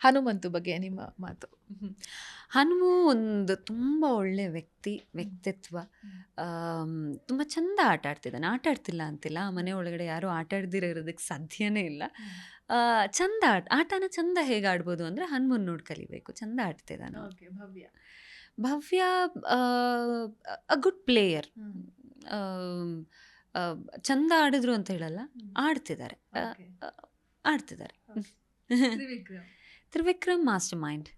ಹನುಮಂತು ಬಗ್ಗೆ ನಿಮ್ಮ ಮಾತು. ಹನುಮು ಒಂದು ತುಂಬ ಒಳ್ಳೆ ವ್ಯಕ್ತಿತ್ವ. ತುಂಬ ಚಂದ ಆಟ ಆಡ್ತಿಲ್ಲ ಅಂತಿಲ್ಲ, ಮನೆ ಒಳಗಡೆ ಯಾರು ಆಟ ಆಡ್ದಿರೋದಕ್ಕೆ ಸಾಧ್ಯನೇ ಇಲ್ಲ. ಚಂದ ಆಟನ ಚಂದ ಹೇಗೆ ಆಡ್ಬೋದು ಅಂದರೆ ಹನುಮನ್ ನೋಡಿ ಕಲಿಬೇಕು, ಚಂದ ಆಡ್ತಿದ್ದಾನೆ. ಭವ್ಯ ಅ ಗುಡ್ ಪ್ಲೇಯರ್. ಚಂದ ಆಡಿದ್ರು ಅಂತ ಹೇಳಲ್ಲ, ಆಡ್ತಿದ್ದಾರೆ. Trivikram master mind.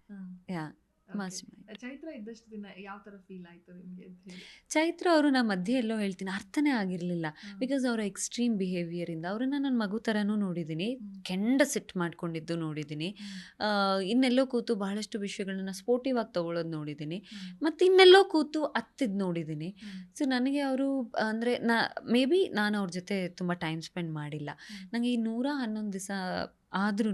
ಚೈತ್ರ ಇದ್ದಷ್ಟು ದಿನ ಯಾವ ತರ ಫೀಲ್ ಆಯ್ತು ನಿಮಗೆ? ಚೈತ್ರ ಅವರು ನಾ ಮಧ್ಯೆ ಎಲ್ಲೋ ಹೇಳ್ತೀನಿ ಅರ್ಥನೇ ಆಗಿರಲಿಲ್ಲ. ಬಿಕಾಸ್ ಅವರ ಎಕ್ಸ್ಟ್ರೀಮ್ ಬಿಹೇವಿಯರ್ ಇಂದ ಅವ್ರನ್ನ ನಾನು ಮಗು ಥರನೂ ನೋಡಿದ್ದೀನಿ, ಕೆಂಡ ಸಿಟ್ಟು ಮಾಡ್ಕೊಂಡಿದ್ದು ನೋಡಿದ್ದೀನಿ, ಇನ್ನೆಲ್ಲೋ ಕೂತು ಬಹಳಷ್ಟು ವಿಷಯಗಳನ್ನ ಸ್ಪೋರ್ಟಿವ್ ಆಗಿ ತಗೊಳ್ಳೋದು ನೋಡಿದ್ದೀನಿ, ಮತ್ತು ಇನ್ನೆಲ್ಲೋ ಕೂತು ಅತ್ತಿದ್ದು ನೋಡಿದ್ದೀನಿ. ಸೊ ನನಗೆ ಅವರು ಅಂದರೆ ಮೇ ಬಿ ನಾನು ಅವ್ರ ಜೊತೆ ತುಂಬ ಟೈಮ್ ಸ್ಪೆಂಡ್ ಮಾಡಿಲ್ಲ. ನನಗೆ ಈ 111 ದಿವಸ ಆದ್ರೂ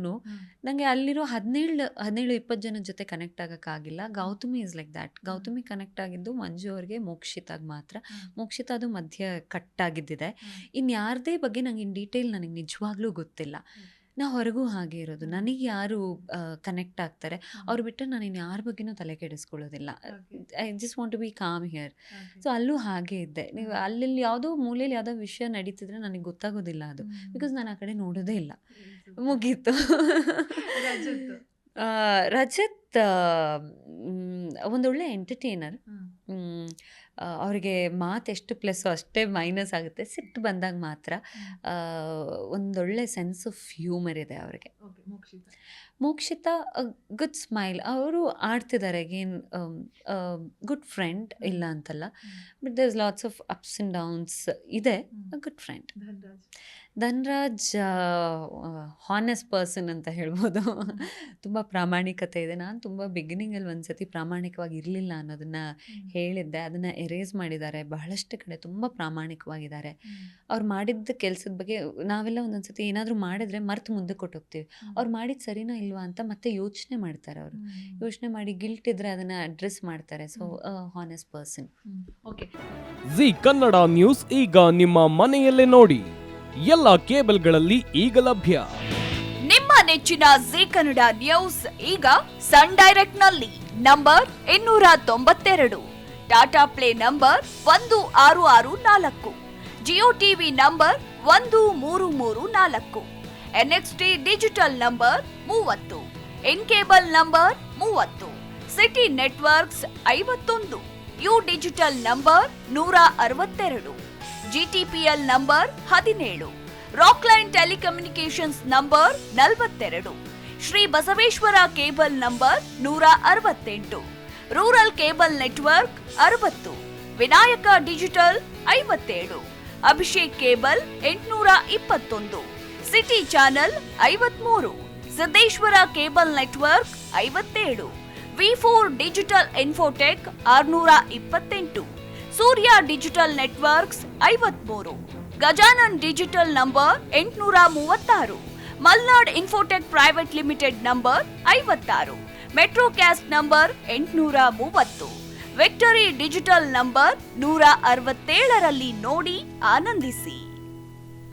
ನನಗೆ ಅಲ್ಲಿರೋ 17-20 ಜನದ ಜೊತೆ ಕನೆಕ್ಟ್ ಆಗೋಕ್ಕಾಗಿಲ್ಲ. Gautami is like that. Gautami connect ಆಗಿದ್ದು ಮಂಜು ಅವ್ರಿಗೆ, ಮೋಕ್ಷಿತಾಗ ಮಾತ್ರ. ಮೋಕ್ಷಿತ ಅದು ಮಧ್ಯ ಕಟ್ ಆಗಿದ್ದಿದೆ. ಇನ್ಯಾರದೇ ಬಗ್ಗೆ ನಂಗೆ ಇನ್ ಡೀಟೇಲ್ ನನಗೆ ನಿಜವಾಗ್ಲೂ ಗೊತ್ತಿಲ್ಲ. ನಾ ಹೊರಗೂ ಹಾಗೆ ಇರೋದು, ನನಗೆ ಯಾರು ಕನೆಕ್ಟ್ ಆಗ್ತಾರೆ ಅವ್ರು ಬಿಟ್ಟರೆ ನಾನು ಇನ್ನು ಯಾರ ಬಗ್ಗೆನೂ ತಲೆ ಕೆಡಿಸ್ಕೊಳ್ಳೋದಿಲ್ಲ. I just want to be calm here. So ಅಲ್ಲೂ ಹಾಗೆ ಇದ್ದೆ. ನೀವು ಅಲ್ಲಿ ಯಾವುದೋ ಮೂಲೆಯಲ್ಲಿ ಯಾವುದೋ ವಿಷಯ ನಡೀತಿದ್ರೆ ನನಗೆ ಗೊತ್ತಾಗೋದಿಲ್ಲ ಅದು, ಬಿಕಾಸ್ ನಾನು ಆ ಕಡೆ ನೋಡೋದೇ ಇಲ್ಲ. ಮುಗೀತು. ರಜತ್ ಒಂದೊಳ್ಳೆ ಎಂಟರ್ಟೈನರ್. ಅವರಿಗೆ ಮಾತು ಎಷ್ಟು ಪ್ಲಸ್ಸು ಅಷ್ಟೇ ಮೈನಸ್ ಆಗುತ್ತೆ. ಸಿಟ್ಟು ಬಂದಾಗ ಮಾತ್ರ. ಒಂದೊಳ್ಳೆ ಸೆನ್ಸ್ ಆಫ್ ಹ್ಯೂಮರ್ ಇದೆ ಅವರಿಗೆ. Mokshitha good smile. ಅವರು ಆಡ್ತಿದ್ದಾರೆ, ಅಗೇನ್ ಗುಡ್ ಫ್ರೆಂಡ್, ಇಲ್ಲ ಅಂತಲ್ಲ, but there is lots of ups and downs ಇದೆ. Good friend. Dhanraj honest person ಅಂತ ಹೇಳ್ಬೋದು. ತುಂಬ ಪ್ರಾಮಾಣಿಕತೆ ಇದೆ. ನಾನು ತುಂಬ ಬಿಗಿನಿಂಗಲ್ಲಿ ಒಂದ್ಸತಿ ಪ್ರಾಮಾಣಿಕವಾಗಿ ಇರಲಿಲ್ಲ ಅನ್ನೋದನ್ನು ಹೇಳಿದ್ದೆ, ಅದನ್ನು ಎರೇಸ್ ಮಾಡಿದ್ದಾರೆ. ಬಹಳಷ್ಟು ಕಡೆ ತುಂಬ ಪ್ರಾಮಾಣಿಕವಾಗಿದ್ದಾರೆ. ಅವ್ರು ಮಾಡಿದ್ದ ಕೆಲಸದ ಬಗ್ಗೆ ನಾವೆಲ್ಲ ಒಂದೊಂದ್ಸತಿ ಏನಾದರೂ ಮಾಡಿದ್ರೆ ಮರ್ತು ಮುಂದೆ ಕೊಟ್ಟೋಗ್ತೀವಿ. ಅವ್ರು ಮಾಡಿದ್ದು ಸರಿನಾ ಇಲ್ವಾ ಅಂತ ಮತ್ತೆ ಯೋಚನೆ ಮಾಡ್ತಾರೆ. ಅವರು ಯೋಚನೆ ಮಾಡಿ ಗಿಲ್ಟ್ ಇದ್ರೆ ಅದನ್ನು ಅಡ್ರೆಸ್ ಮಾಡ್ತಾರೆ. So honest person. Okay. G Kannada news ಈಗ ನಿಮ್ಮ ಮನೆಯಲ್ಲೇ ನೋಡಿ, ಎಲ್ಲ ಕೇಬಲ್ಗಳಲ್ಲಿ ಈಗ ಲಭ್ಯ. ನಿಮ್ಮ ನೆಚ್ಚಿನ ಜಿ ಕನ್ನಡ ನ್ಯೂಸ್ ಈಗ ಸನ್ ಡೈರೆಕ್ಟ್ ನಲ್ಲಿ number 292, Tata Play number 1664, Jio TV number 1334, NXT Digital number 30, in cable number 30, city networks 51, U Digital number 162, GTPL number 17, Rockline telecommunications number 42, Shri Basaveshwara cable number 168, rural cable network 60, Vinayaka digital 57, Abhishek cable 821, city channel 53, Siddeshwara cable network 57, ವಿ4 digital infotech 628, Surya digital networks 53, Gajanan digital number 836, Malnad infotech private limited number 56, Metrocast number 830, Victory digital number 167ರಲ್ಲಿ ನೋಡಿ ಆನಂದಿಸಿ.